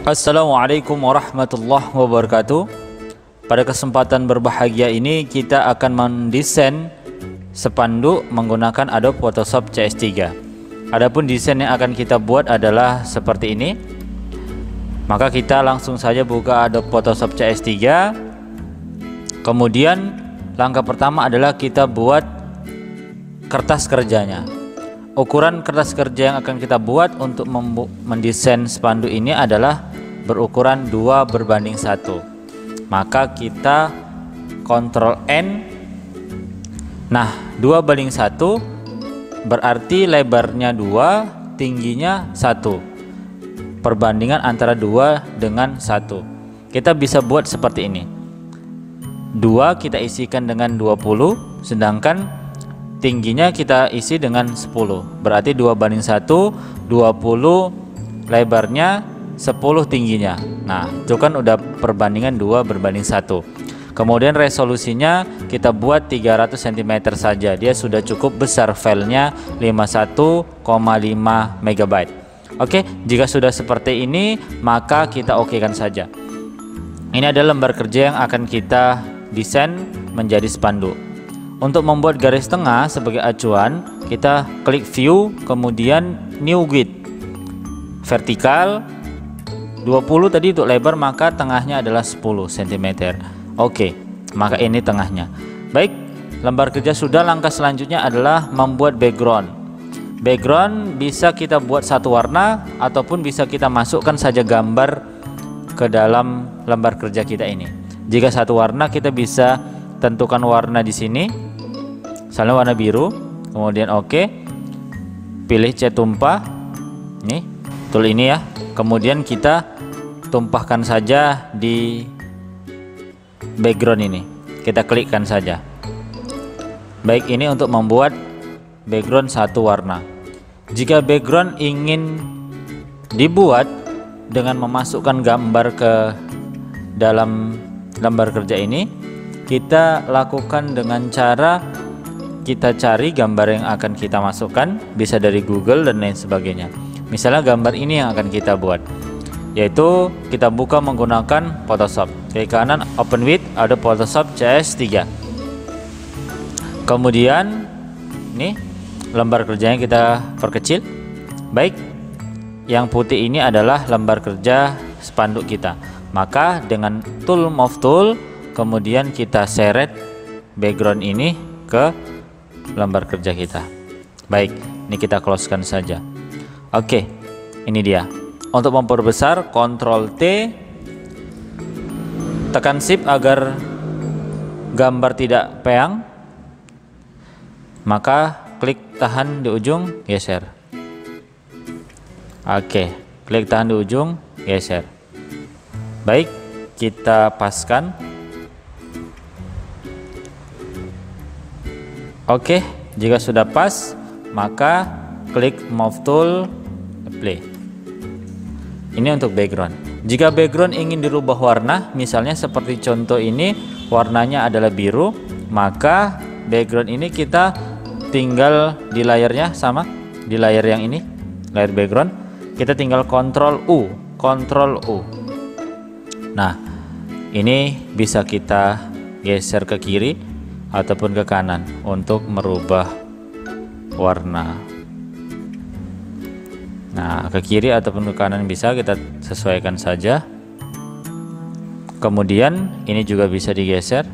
Assalamualaikum warahmatullahi wabarakatuh. Pada kesempatan berbahagia ini kita akan mendesain spanduk menggunakan Adobe Photoshop CS3. Adapun desain yang akan kita buat adalah seperti ini. Maka kita langsung saja buka Adobe Photoshop CS3. Kemudian langkah pertama adalah kita buat kertas kerjanya. Ukuran kertas kerja yang akan kita buat untuk mendesain spanduk ini adalah berukuran 2:1. Maka kita Ctrl N. Nah, 2:1 berarti lebarnya 2, tingginya 1. Perbandingan antara 2 dengan 1. Kita bisa buat seperti ini. 2 kita isikan dengan 20, sedangkan tingginya kita isi dengan 10. Berarti 2:1, 20 lebarnya, 10 tingginya. Nah, itu kan udah perbandingan 2:1. Kemudian resolusinya kita buat 300 cm saja. Dia sudah cukup besar, filenya 51,5 MB. Oke, jika sudah seperti ini, maka kita okekan saja. Ini adalah lembar kerja yang akan kita desain menjadi spanduk. Untuk membuat garis tengah sebagai acuan, kita klik view, kemudian new grid. Vertikal 20 tadi untuk lebar, maka tengahnya adalah 10 cm. Oke, maka ini tengahnya. Baik, lembar kerja sudah. Langkah selanjutnya adalah membuat background. Background bisa kita buat satu warna ataupun bisa kita masukkan saja gambar ke dalam lembar kerja kita ini. Jika satu warna, kita bisa tentukan warna di sini. Misalnya warna biru, kemudian oke. Pilih cat tumpah. Nih, tool ini ya. Kemudian kita tumpahkan saja di background ini. Kita klikkan saja. Baik, ini untuk membuat background satu warna. Jika background ingin dibuat dengan memasukkan gambar ke dalam lembar kerja ini, kita lakukan dengan cara kita cari gambar yang akan kita masukkan, bisa dari Google dan lain sebagainya. Misalnya gambar ini yang akan kita buat, yaitu kita buka menggunakan Photoshop. Klik kanan, open with Adobe Photoshop CS3. Kemudian ini lembar kerjanya kita perkecil. Baik, yang putih ini adalah lembar kerja spanduk kita. Maka dengan tool move tool, kemudian kita seret background ini ke lembar kerja kita. Baik, ini kita closekan saja. Oke, ini dia. Untuk memperbesar, Ctrl T, tekan Shift agar gambar tidak peang, maka klik tahan di ujung, geser. Oke, klik tahan di ujung, geser. Baik, kita paskan. Oke, jika sudah pas, maka klik move tool, apply. Ini untuk background. Jika background ingin dirubah warna, misalnya seperti contoh ini, warnanya adalah biru, maka background ini kita tinggal di layarnya, sama di layar yang ini, layar background, kita tinggal Ctrl U, Ctrl U. Nah, ini bisa kita geser ke kiri ataupun ke kanan untuk merubah warna. Nah, ke kiri ataupun ke kanan bisa, kita sesuaikan saja. Kemudian ini juga bisa digeser.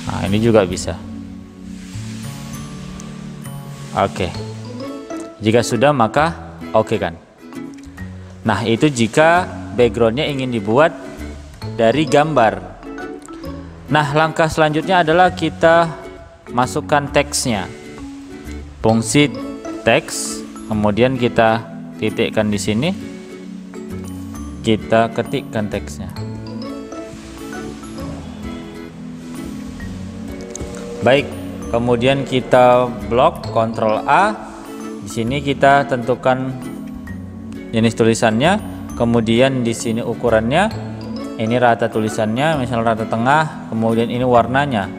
Nah, ini juga bisa. Oke. Jika sudah, maka oke kan. Nah, itu jika backgroundnya ingin dibuat dari gambar. Nah, langkah selanjutnya adalah kita masukkan teksnya. Fungsi teks, kemudian kita titikkan di sini, kita ketikkan teksnya. Baik, kemudian kita blok, Ctrl A. Di sini kita tentukan jenis tulisannya, kemudian di sini ukurannya, ini rata tulisannya, misalnya rata tengah, kemudian ini warnanya.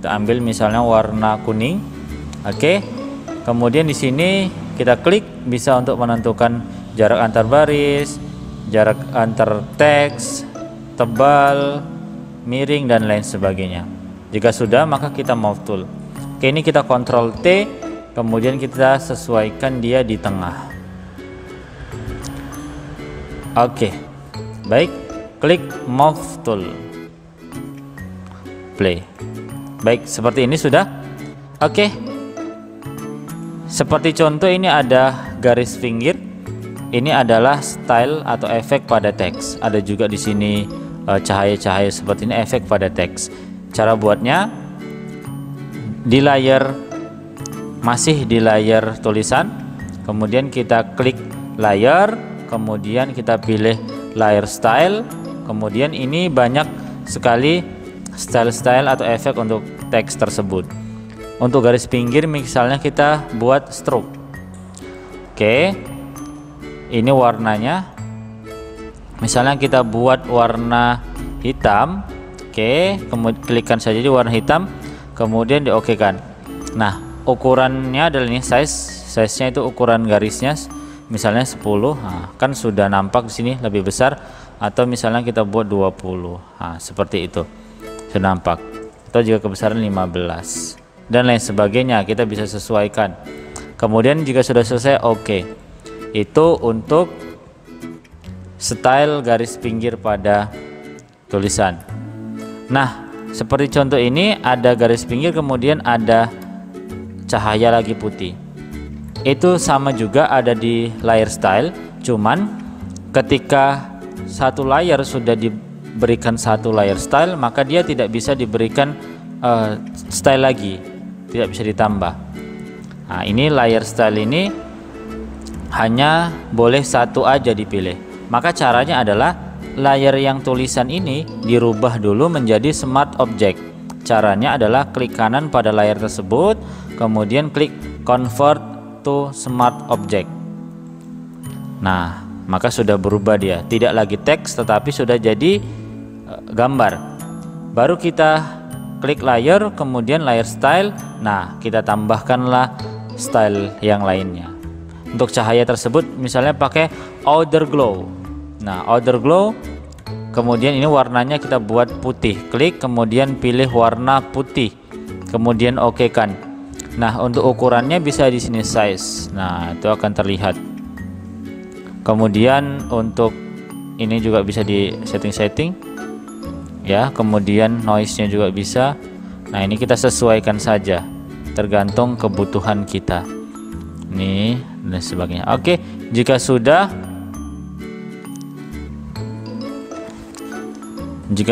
Kita ambil misalnya warna kuning. Oke. Kemudian di sini kita klik bisa untuk menentukan jarak antar baris, jarak antar teks, tebal, miring dan lain sebagainya. Jika sudah, maka kita move tool. Oke, ini kita Ctrl T, kemudian kita sesuaikan dia di tengah. Oke, baik, klik move tool, play. Baik, seperti ini sudah. Oke, seperti contoh ini ada garis pinggir. Ini adalah style atau efek pada teks. Ada juga di sini cahaya-cahaya seperti ini, efek pada teks. Cara buatnya di layar, masih di layar tulisan, kemudian kita klik layar, kemudian kita pilih layer style, kemudian ini banyak sekali style-style atau efek untuk teks tersebut. Untuk garis pinggir misalnya kita buat stroke. Oke, ini warnanya, misalnya kita buat warna hitam. Oke, kemudian klikkan saja di warna hitam, kemudian diokekan. Nah, ukurannya adalah ini, size-nya itu ukuran garisnya misalnya 10. Nah, kan sudah nampak di sini lebih besar, atau misalnya kita buat 20. Nah, seperti itu sudah nampak. Atau jika kebesaran 15 dan lain sebagainya, kita bisa sesuaikan. Kemudian jika sudah selesai, oke. Itu untuk style garis pinggir pada tulisan. Nah, seperti contoh ini ada garis pinggir, kemudian ada cahaya lagi putih. Itu sama juga ada di layer style, cuman ketika satu layar sudah diberikan satu layer style, maka dia tidak bisa diberikan style lagi, tidak bisa ditambah. Nah, ini layer style ini hanya boleh satu aja dipilih. Maka caranya adalah layar yang tulisan ini dirubah dulu menjadi smart object. Caranya adalah klik kanan pada layar tersebut, kemudian klik convert to smart object. Nah, maka sudah berubah dia, tidak lagi teks tetapi sudah jadi gambar. Baru kita klik layar, kemudian layer style. Nah, kita tambahkanlah style yang lainnya. Untuk cahaya tersebut misalnya pakai outer glow. Nah, outer glow, kemudian ini warnanya kita buat putih. Klik, kemudian pilih warna putih, kemudian oke kan. Nah, untuk ukurannya bisa di sini size. Nah, itu akan terlihat. Kemudian untuk ini juga bisa di setting ya. Kemudian noise-nya juga bisa. Nah, ini kita sesuaikan saja tergantung kebutuhan kita. Nih dan sebagainya. Oke, jika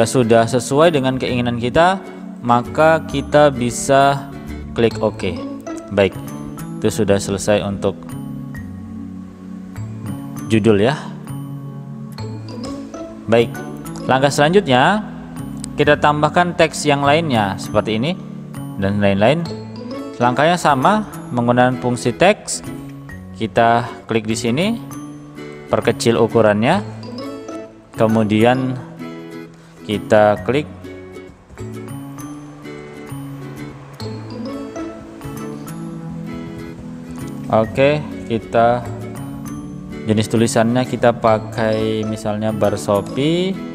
sudah sesuai dengan keinginan kita, maka kita bisa klik OK. Baik, itu sudah selesai untuk judul ya. Baik, langkah selanjutnya kita tambahkan teks yang lainnya seperti ini dan lain-lain. Langkahnya sama, menggunakan fungsi teks. Kita klik di sini, perkecil ukurannya, kemudian kita klik oke. Kita jenis tulisannya kita pakai misalnya bar Shopee.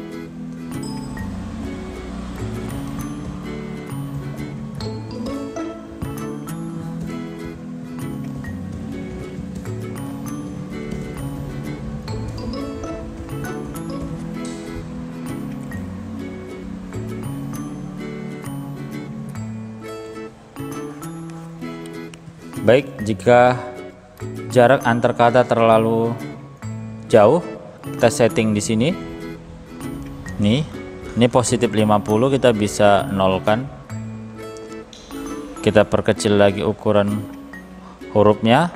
Baik, jika jarak antar kata terlalu jauh, kita setting di sini. Ini positif 50, kita bisa nolkan. Kita perkecil lagi ukuran hurufnya.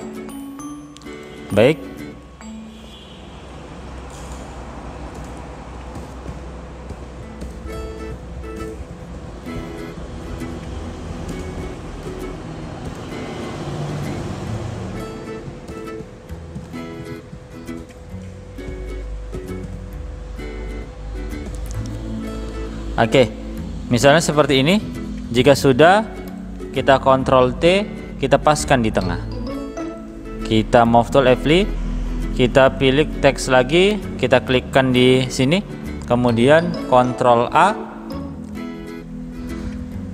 Baik. Oke, misalnya seperti ini. Jika sudah, kita Ctrl T, kita paskan di tengah. kita move tool F5, kita pilih teks lagi, kita klikkan di sini, kemudian Ctrl A,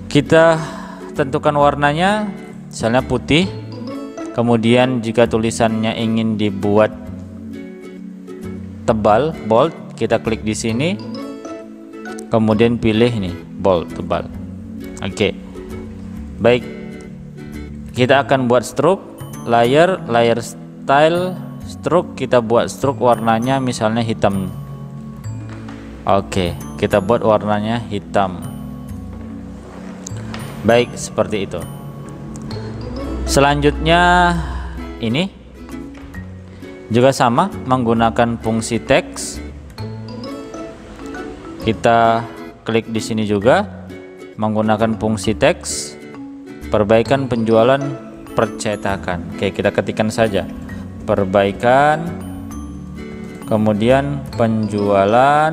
kita tentukan warnanya, misalnya putih. Kemudian jika tulisannya ingin dibuat tebal, bold, kita klik di sini, kemudian pilih ini bold, tebal. Oke. Baik, kita akan buat stroke, layer style, stroke, kita buat stroke warnanya misalnya hitam. Oke, kita buat warnanya hitam. Baik, seperti itu. Selanjutnya ini juga sama, menggunakan fungsi teks. Kita klik di sini juga, menggunakan fungsi teks, perbaikan penjualan percetakan. Oke, kita ketikkan saja perbaikan, kemudian penjualan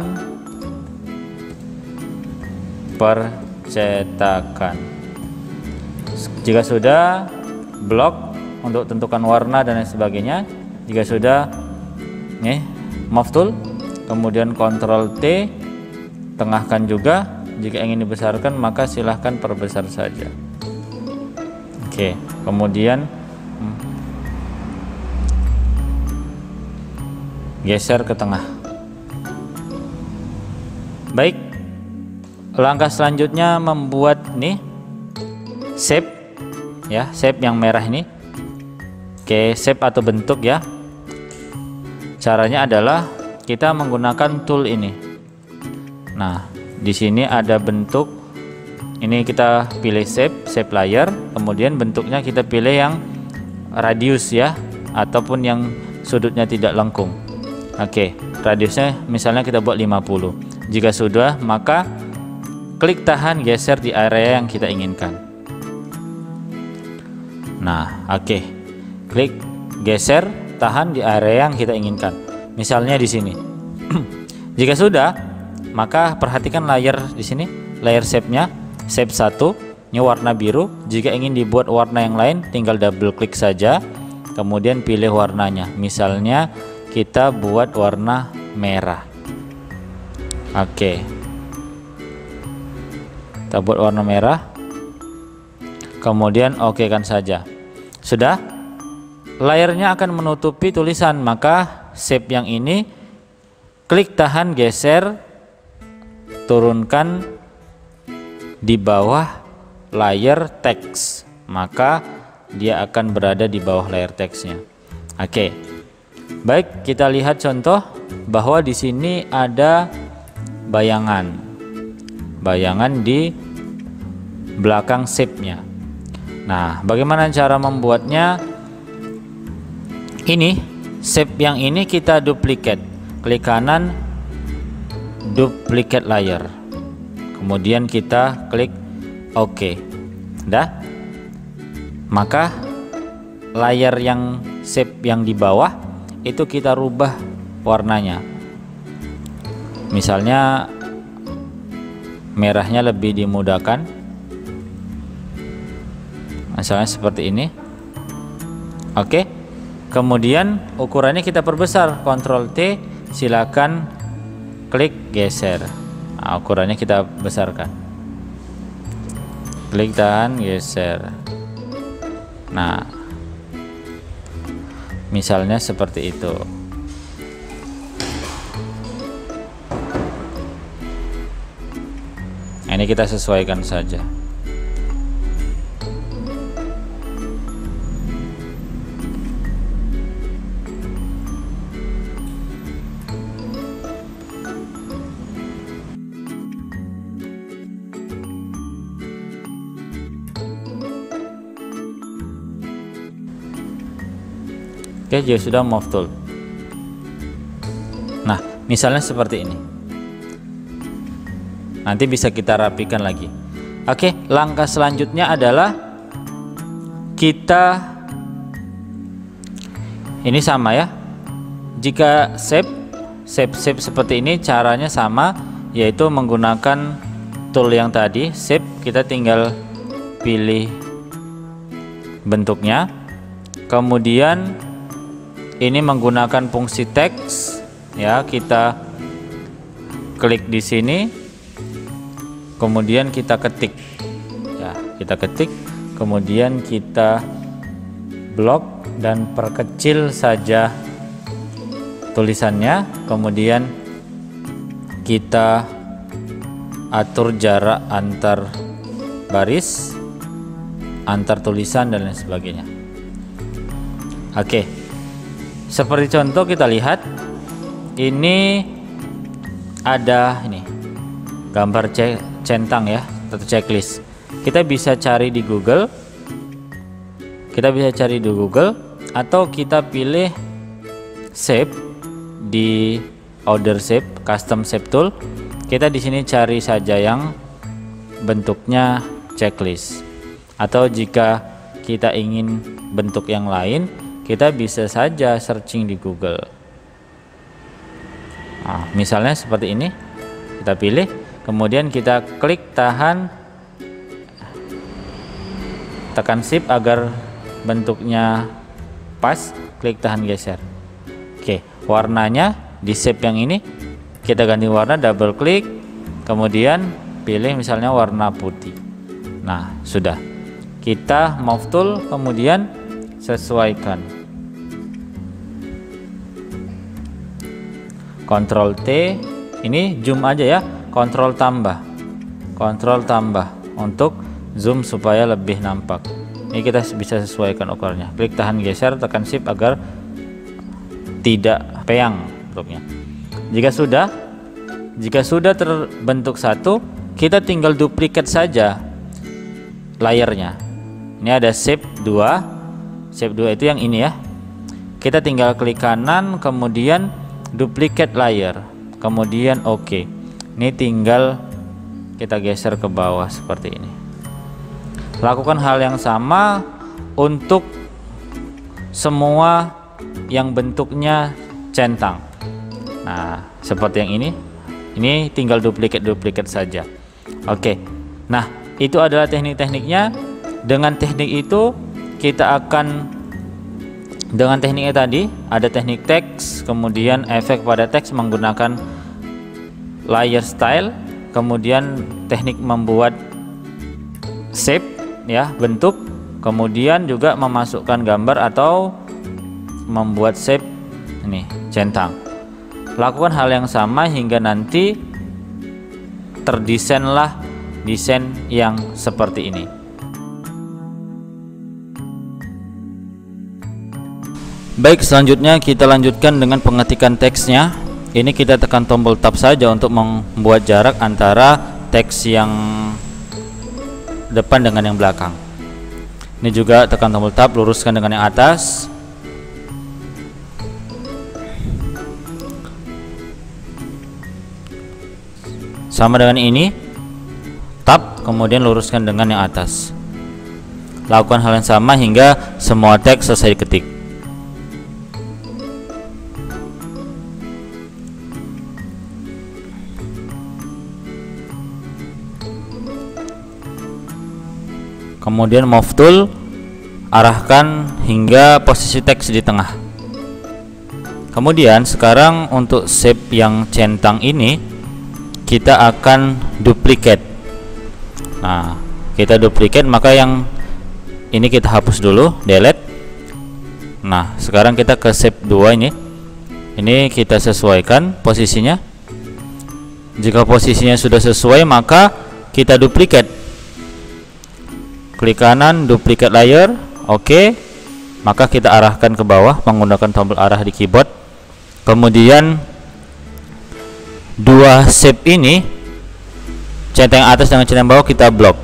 percetakan. Jika sudah, blok untuk tentukan warna dan lain sebagainya. Jika sudah, move tool, kemudian Ctrl T, tengahkan juga. Jika ingin dibesarkan maka silahkan perbesar saja. Oke, kemudian geser ke tengah. Baik, langkah selanjutnya membuat nih shape, ya, shape yang merah ini. Oke, shape atau bentuk ya. Caranya adalah kita menggunakan tool ini. Nah, di sini ada bentuk. Ini kita pilih shape layer, kemudian bentuknya kita pilih yang radius ya, ataupun yang sudutnya tidak lengkung. Oke, radiusnya misalnya kita buat 50. Jika sudah, maka klik tahan geser di area yang kita inginkan. Nah, oke. Klik geser tahan di area yang kita inginkan. Misalnya di sini. Jika sudah, maka perhatikan layer di sini, layer shape-nya, shape 1, ini warna biru. Jika ingin dibuat warna yang lain, tinggal double klik saja, kemudian pilih warnanya. Misalnya kita buat warna merah. Oke. Kita buat warna merah. Kemudian oke kan saja. Sudah? Layarnya akan menutupi tulisan, maka shape yang ini klik tahan geser, turunkan di bawah layar teks, maka dia akan berada di bawah layar teksnya. Oke. Baik, kita lihat contoh bahwa di sini ada bayangan di belakang shape-nya. Nah, bagaimana cara membuatnya? Ini shape yang ini kita duplicate, klik kanan, duplicate layer, kemudian kita klik OK. Dah, maka layar yang shape yang di bawah itu kita rubah warnanya. Misalnya merahnya lebih dimudahkan, misalnya seperti ini. Oke. Kemudian ukurannya kita perbesar, Ctrl T, silakan klik geser. Nah, ukurannya kita besarkan. Klik tahan geser. Nah, misalnya seperti itu. Ini kita sesuaikan saja. Oke, jika sudah move tool. Nah, misalnya seperti ini. Nanti bisa kita rapikan lagi. Oke, langkah selanjutnya adalah kita ini sama ya. Jika shape seperti ini caranya sama, yaitu menggunakan tool yang tadi, shape, kita tinggal pilih bentuknya. Kemudian ini menggunakan fungsi teks ya. Kita klik di sini, kemudian kita ketik ya, kita ketik, kemudian kita blok dan perkecil saja tulisannya, kemudian kita atur jarak antar baris, antar tulisan dan lain sebagainya. Oke, seperti contoh kita lihat ini ada ini gambar centang ya, atau checklist. Kita bisa cari di Google, atau kita pilih shape di order shape, custom shape tool. Kita di sini cari saja yang bentuknya checklist, atau jika kita ingin bentuk yang lain, kita bisa saja searching di Google. Nah, misalnya seperti ini, kita pilih, kemudian kita klik tahan, tekan shift agar bentuknya pas, klik tahan geser. Oke, warnanya di shape yang ini kita ganti warna, double klik, kemudian pilih misalnya warna putih. Nah, sudah. Kita move tool, kemudian sesuaikan. Ctrl T, ini zoom aja ya, Ctrl tambah untuk zoom supaya lebih nampak. Ini kita bisa sesuaikan ukurannya. Klik tahan geser, tekan shift agar tidak peyang bentuknya. Jika sudah terbentuk satu, kita tinggal duplikat saja layernya. Ini ada shape 2. Shape 2 itu yang ini ya. Kita tinggal klik kanan, kemudian duplicate layer, kemudian oke. Ini tinggal kita geser ke bawah seperti ini. Lakukan hal yang sama untuk semua yang bentuknya centang. Nah, seperti yang ini tinggal duplikat saja. Oke. Nah, itu adalah teknik-tekniknya. Dengan teknik itu kita akan, dengan tekniknya tadi ada teknik teks, kemudian efek pada teks menggunakan layer style, kemudian teknik membuat shape ya, bentuk, kemudian juga memasukkan gambar atau membuat shape ini centang. Lakukan hal yang sama hingga nanti terdesainlah desain yang seperti ini. Baik, selanjutnya kita lanjutkan dengan pengetikan teksnya. Ini kita tekan tombol tab saja untuk membuat jarak antara teks yang depan dengan yang belakang. Ini juga tekan tombol tab, luruskan dengan yang atas. Sama dengan ini, tab, kemudian luruskan dengan yang atas. Lakukan hal yang sama hingga semua teks selesai diketik. Kemudian move tool, arahkan hingga posisi teks di tengah. Kemudian sekarang untuk shape yang centang ini kita akan duplicate. Nah, kita duplicate, maka yang ini kita hapus dulu, delete. Nah, sekarang kita ke shape 2 ini. Ini kita sesuaikan posisinya. Jika posisinya sudah sesuai, maka kita duplicate. Klik kanan, duplicate layer, oke. Maka kita arahkan ke bawah menggunakan tombol arah di keyboard. Kemudian dua shape ini, centang atas dengan centang bawah, kita blok.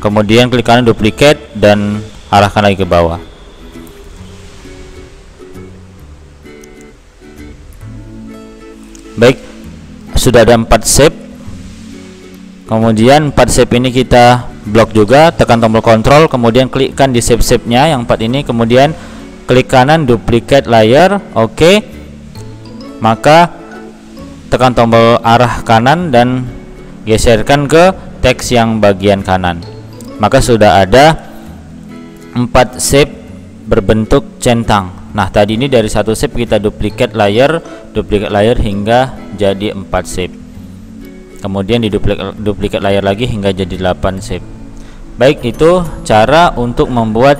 Kemudian klik kanan, duplicate, dan arahkan lagi ke bawah. Baik, sudah ada 4 shape. Kemudian 4 shape ini kita blok juga, tekan tombol Ctrl, kemudian klikkan di shape-nya yang 4 ini, kemudian klik kanan, duplicate layer, oke. Maka tekan tombol arah kanan dan geserkan ke teks yang bagian kanan. Maka sudah ada 4 shape berbentuk centang. Nah, tadi ini dari satu shape kita duplicate layer hingga jadi 4 shape. Kemudian duplicate layer lagi hingga jadi 8 shape. Baik, itu cara untuk membuat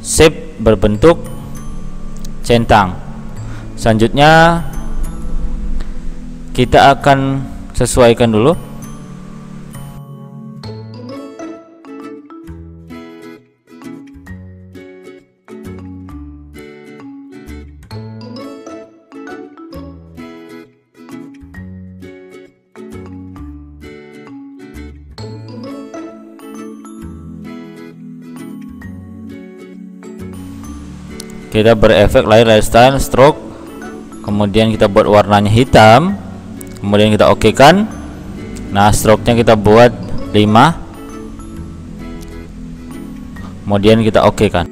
shape berbentuk centang. Selanjutnya kita akan sesuaikan dulu. Kita berefek layer style stroke, kemudian kita buat warnanya hitam, kemudian kita oke kan. Nah, stroke-nya kita buat 5, kemudian kita oke kan.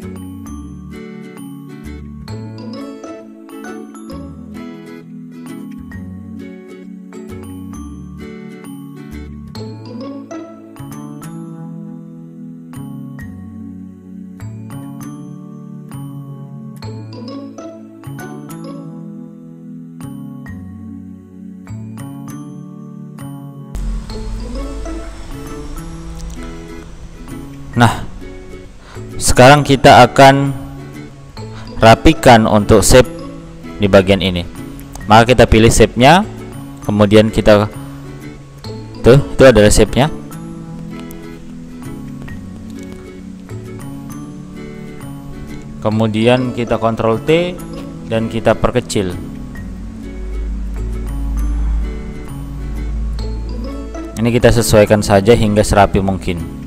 Nah, sekarang kita akan rapikan untuk shape di bagian ini. Maka kita pilih shape-nya, kemudian kita itu adalah shape-nya. Kemudian kita Ctrl T dan kita perkecil. Ini kita sesuaikan saja hingga serapi mungkin.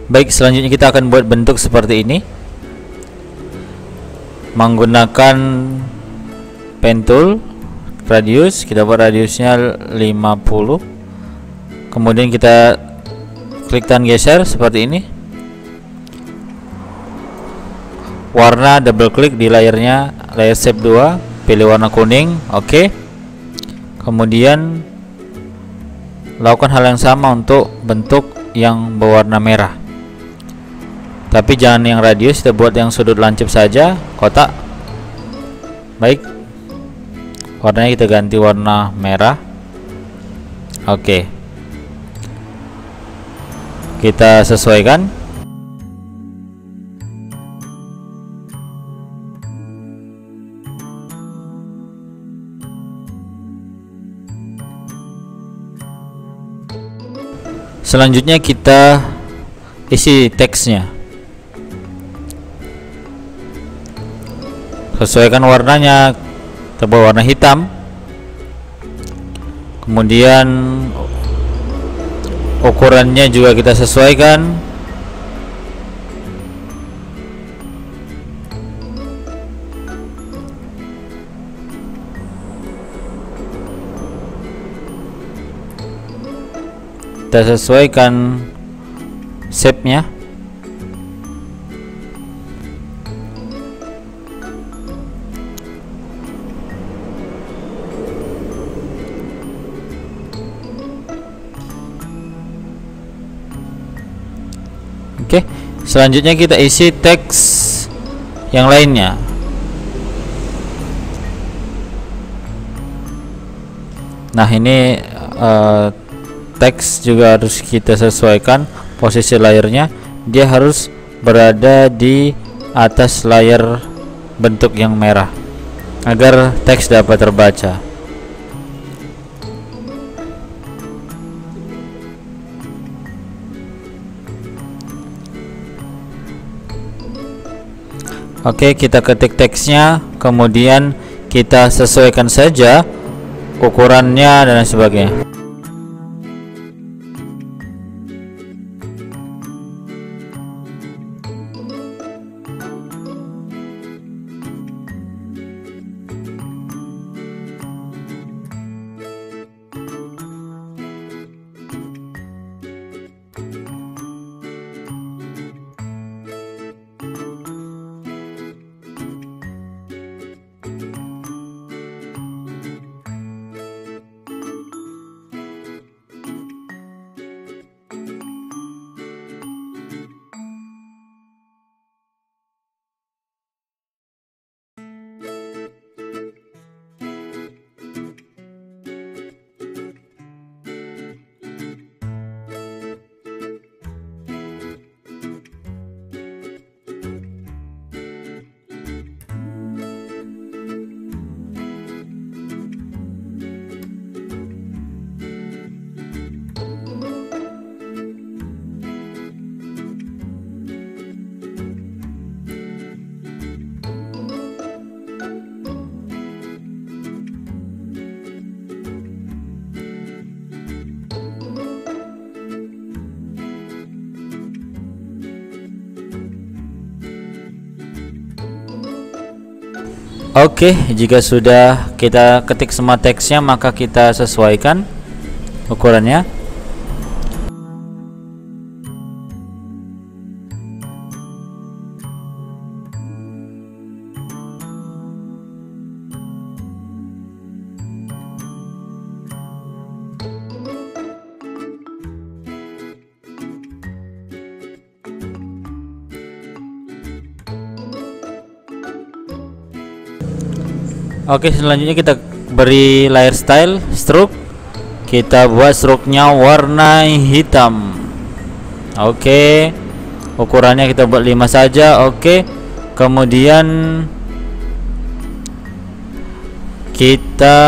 Baik, selanjutnya kita akan buat bentuk seperti ini menggunakan pen tool. Radius, kita buat radiusnya 50. Kemudian kita klik dan geser seperti ini. Warna, double klik di layarnya, layer shape 2, pilih warna kuning. Oke. Kemudian lakukan hal yang sama untuk bentuk yang berwarna merah, tapi jangan yang radius, kita buat yang sudut lancip saja, kotak. Baik, warnanya kita ganti warna merah. Oke, kita sesuaikan. Selanjutnya kita isi teksnya, sesuaikan warnanya, kita buat warna hitam. Kemudian ukurannya juga kita sesuaikan. Kita sesuaikan shape-nya. Oke, selanjutnya kita isi teks yang lainnya. Nah, ini teks juga harus kita sesuaikan posisi layarnya. Dia harus berada di atas layar bentuk yang merah agar teks dapat terbaca. Oke, kita ketik teksnya, kemudian kita sesuaikan saja ukurannya dan sebagainya. Oke, jika sudah kita ketik semua teksnya, maka kita sesuaikan ukurannya. Oke, selanjutnya kita beri layer style, stroke. Kita buat stroke-nya warna hitam. Oke, ukurannya kita buat 5 saja. Oke, kemudian kita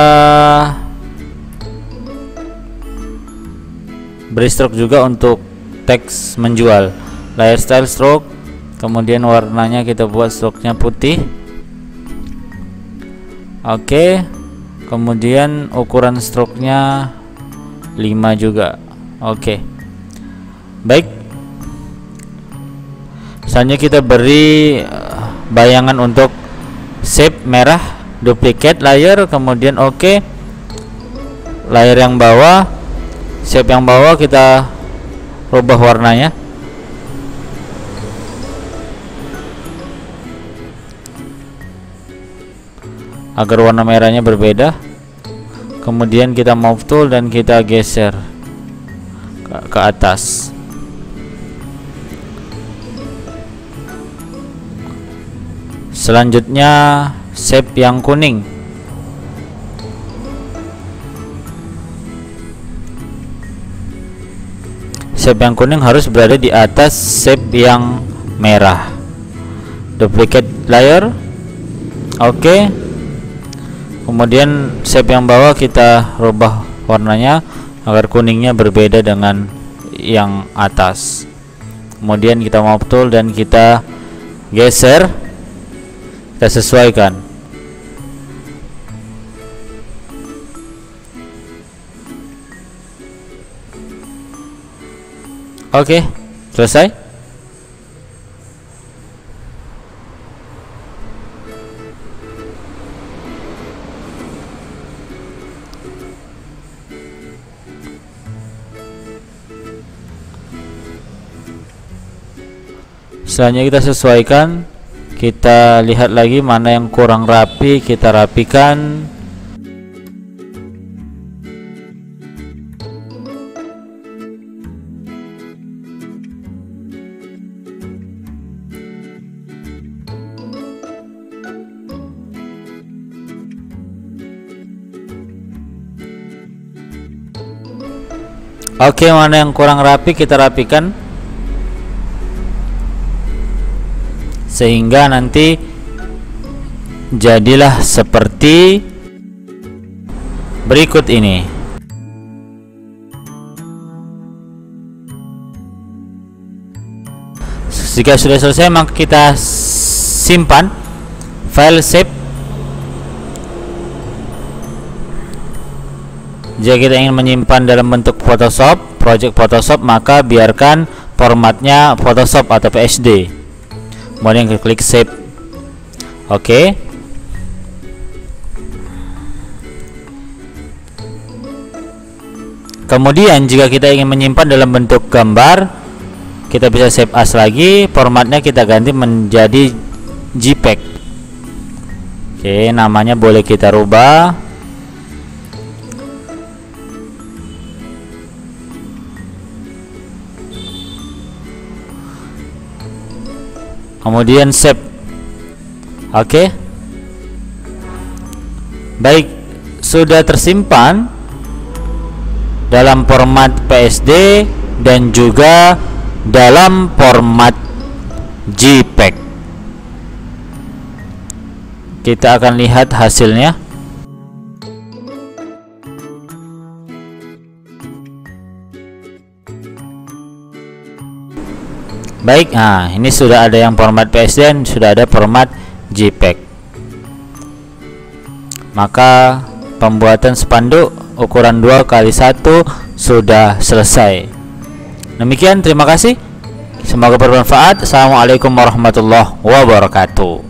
beri stroke juga untuk teks menjual. Layer style, stroke, kemudian warnanya kita buat stroke-nya putih. Oke, kemudian ukuran stroke-nya 5 juga. Oke, baik, Selanjutnya kita beri bayangan untuk shape merah, duplicate layer, kemudian oke. Layer yang bawah, shape yang bawah kita rubah warnanya. Agar warna merahnya berbeda. Kemudian kita move tool dan kita geser ke atas. Selanjutnya shape yang kuning. Shape yang kuning harus berada di atas shape yang merah. Duplicate layer. Oke. Kemudian shape yang bawah kita rubah warnanya agar kuningnya berbeda dengan yang atas. Kemudian kita move tool dan kita geser, kita sesuaikan. Oke, selesai. Selanjutnya kita sesuaikan, kita lihat lagi mana yang kurang rapi, kita rapikan. Oke, mana yang kurang rapi kita rapikan sehingga nanti jadilah seperti berikut ini. Jika sudah selesai, maka kita simpan file save. Jika kita ingin menyimpan dalam bentuk Photoshop, project Photoshop, maka biarkan formatnya Photoshop atau PSD. Kemudian kita klik save. Oke. Kemudian jika kita ingin menyimpan dalam bentuk gambar, kita bisa save as lagi, formatnya kita ganti menjadi JPEG. Oke, namanya boleh kita rubah. Kemudian save. Oke. Baik, sudah tersimpan dalam format PSD dan juga dalam format JPEG. Kita akan lihat hasilnya. Baik, nah ini sudah ada yang format PSD dan sudah ada format JPEG. Maka pembuatan spanduk ukuran 2x1 sudah selesai. Demikian, terima kasih. Semoga bermanfaat. Assalamualaikum warahmatullahi wabarakatuh.